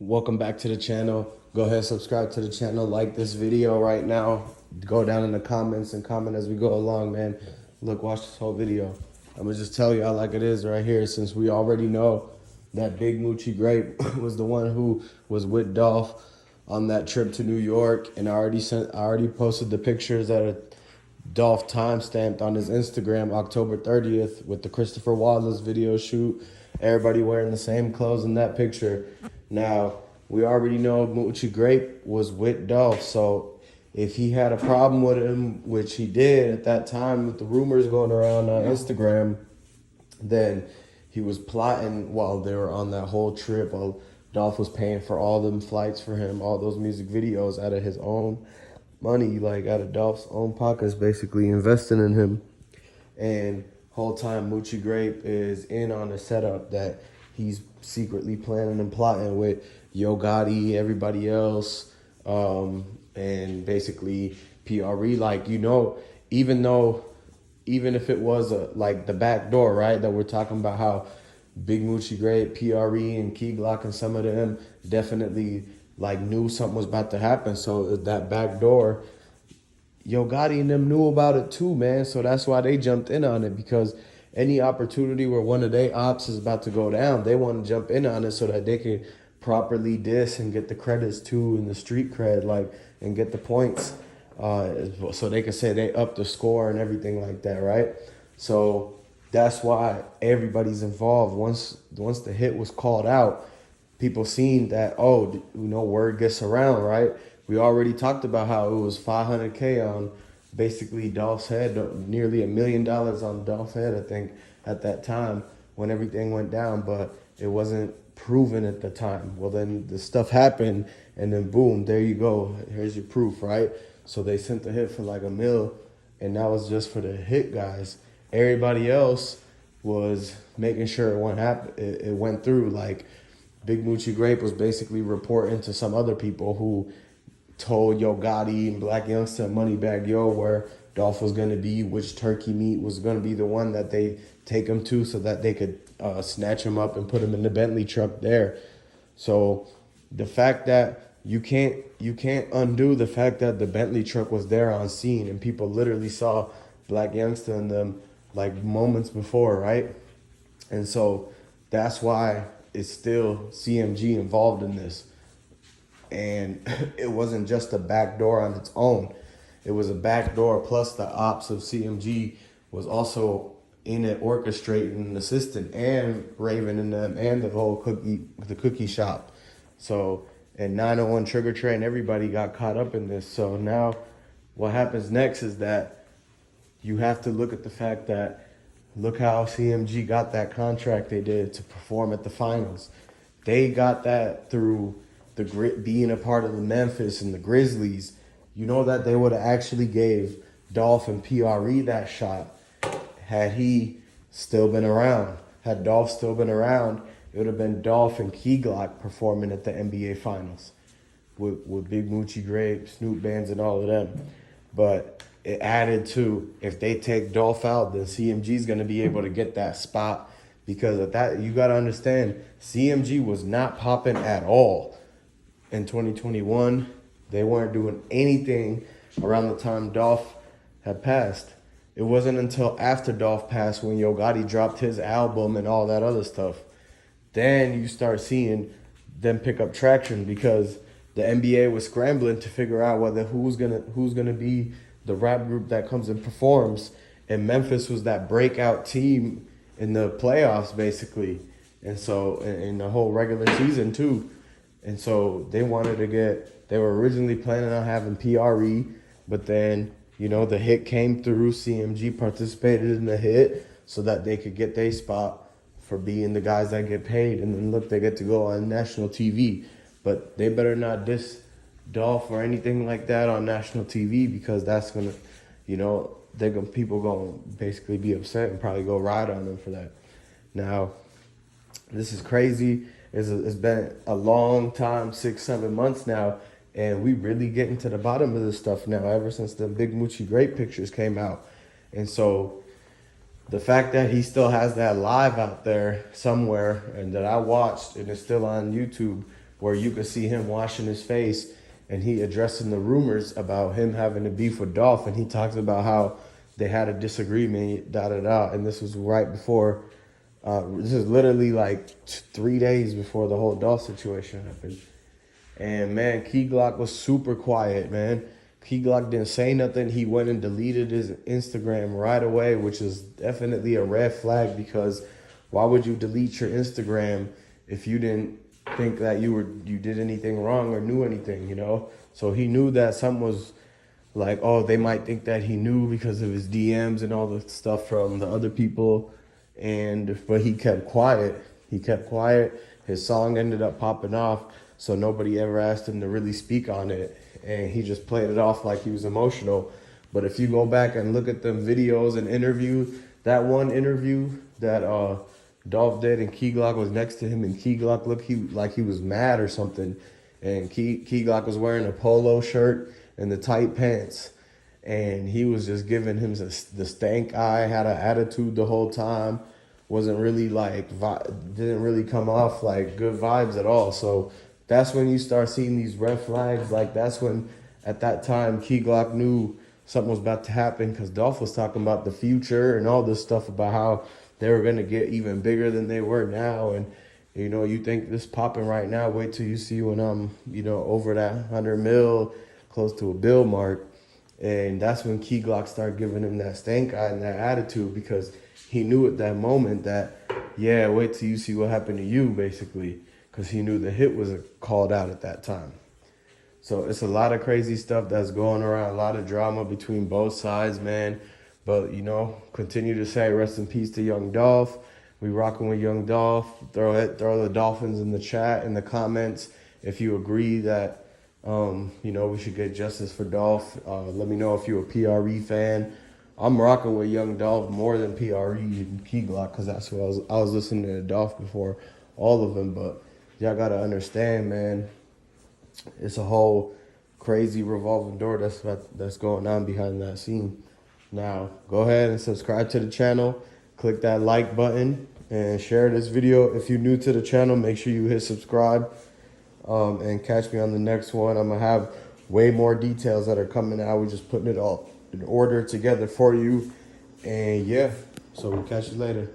Welcome back to the channel. Go ahead, subscribe to the channel, like this video right now. Go down in the comments and comment as we go along, man. Look, watch this whole video. I'm gonna just tell y'all like it is right here, since we already know that Big Moochie Grape was the one who was with Dolph on that trip to New York, and I already posted the pictures that Dolph timestamped on his Instagram October 30th with the Christopher Wallace video shoot. Everybody wearing the same clothes in that picture. Now, we already know Moochie Grape was with Dolph, so if he had a problem with him, which he did at that time with the rumors going around on Instagram, then he was plotting while they were on that whole trip. While Dolph was paying for all them flights for him, all those music videos out of his own money, like out of Dolph's own pockets, basically investing in him. And whole time Moochie Grape is in on the setup that he's secretly planning and plotting with Yo Gotti, everybody else, and basically PRE. Like, even if it was like the back door, right, that we're talking about, how Big Moochie Grape, PRE, and Key Glock and some of them definitely like knew something was about to happen. So that back door, Yo Gotti and them knew about it too, man. So that's why they jumped in on it, because any opportunity where one of their ops is about to go down, they want to jump in on it so that they can properly diss and get the credits too, and the street cred, like, and get the points, so they can say they upped the score and everything like that, right? So that's why everybody's involved. Once the hit was called out, people seen that, oh, word gets around, right? We already talked about how it was 500K on basically Dolph's head, nearly $1 million on Dolph's head, I think, at that time when everything went down, but it wasn't proven at the time. Well, then the stuff happened, and then boom, there you go. Here's your proof, right? So they sent the hit for like $1 million, and that was just for the hit guys. Everybody else was making sure it went through. Like, Big Moochie Grape was basically reporting to some other people who told Yo Gotti and Blac Youngsta and Moneybagg Yo where Dolph was going to be, which turkey meat was going to be the one that they take him to, so that they could snatch him up and put him in the Bentley truck there. So the fact that you can't undo the fact that the Bentley truck was there on scene, and people literally saw Blac Youngsta and them like moments before, right? And so that's why it's still CMG involved in this. And it wasn't just a back door on its own. It was a back door plus the ops of CMG was also in it, orchestrating and assistant, and Raven and them, and the whole cookie shop. So, and 901 Trigger Train, everybody got caught up in this. So now what happens next is that you have to look at the fact that, look how CMG got that contract they did to perform at the finals. They got that through being a part of the Memphis and the Grizzlies. You know that they would have actually gave Dolph and PRE that shot had he still been around. Had Dolph still been around, it would have been Dolph and Key Glock performing at the NBA Finals with Big Moochie Grape, Snoop Bands, and all of them. But it added to, if they take Dolph out, then CMG's going to be able to get that spot, because at that, you got to understand, CMG was not popping at all in 2021. They weren't doing anything around the time Dolph had passed. It wasn't until after Dolph passed, when Yo Gotti dropped his album and all that other stuff, then you start seeing them pick up traction, because the NBA was scrambling to figure out whether who's gonna be the rap group that comes and performs. And Memphis was that breakout team in the playoffs, basically. And so in the whole regular season too. And so they were originally planning on having PRE, but then, the hit came through. CMG participated in the hit so that they could get their spot for being the guys that get paid. And then look, they get to go on national TV. But they better not diss Dolph or anything like that on national TV, because that's going to, people going to basically be upset and probably go ride on them for that. Now, this is crazy. It's been a long time, 6-7 months now, and we really getting to the bottom of this stuff now, ever since the Big Moochie Grape pictures came out. And so the fact that he still has that live out there somewhere, and that I watched, and it's still on YouTube, where you could see him washing his face and he addressing the rumors about him having a beef with Dolph, and he talks about how they had a disagreement, da da da, and this was right before. This is literally like 3 days before the whole Dolph situation happened. And man, Key Glock was super quiet, man. Key Glock didn't say nothing. He went and deleted his Instagram right away, which is definitely a red flag, because why would you delete your Instagram if you didn't think that you did anything wrong or knew anything, you know? So he knew that something was like, oh, they might think that he knew because of his DMs and all the stuff from the other people. But he kept quiet. He kept quiet. His song ended up popping off, so nobody ever asked him to really speak on it. And he just played it off like he was emotional. But if you go back and look at them videos and interview, that one interview that Dolph did and Key Glock was next to him, and Key Glock looked like he was mad or something. And Key Glock was wearing a polo shirt and the tight pants. And he was just giving him the stank eye, had an attitude the whole time, wasn't really like, didn't really come off like good vibes at all. So that's when you start seeing these red flags. Like that's when, at that time, Key Glock knew something was about to happen, because Dolph was talking about the future and all this stuff about how they were going to get even bigger than they were now. And, you know, you think this popping right now, wait till you see when I'm, you know, over that 100 mil, close to a bill mark. And that's when Key Glock started giving him that stank eye and that attitude, because he knew at that moment that, yeah, wait till you see what happened to you, basically, because he knew the hit was called out at that time. So it's a lot of crazy stuff that's going around, a lot of drama between both sides, man. But, you know, continue to say rest in peace to Young Dolph. We rocking with Young Dolph. Throw the Dolphins in the chat, in the comments, if you agree that, you know, we should get justice for Dolph. Let me know if you're a PRE fan. I'm rocking with Young Dolph more than PRE and Key Glock, because that's what I was listening to Dolph before all of them. But y'all gotta understand, man, it's a whole crazy revolving door that's going on behind that scene. Now, go ahead and subscribe to the channel. Click that like button and share this video. If you're new to the channel, make sure you hit subscribe. And catch me on the next one. I'm going to have way more details that are coming out. We're just putting it all in order together for you. And yeah, so we'll catch you later.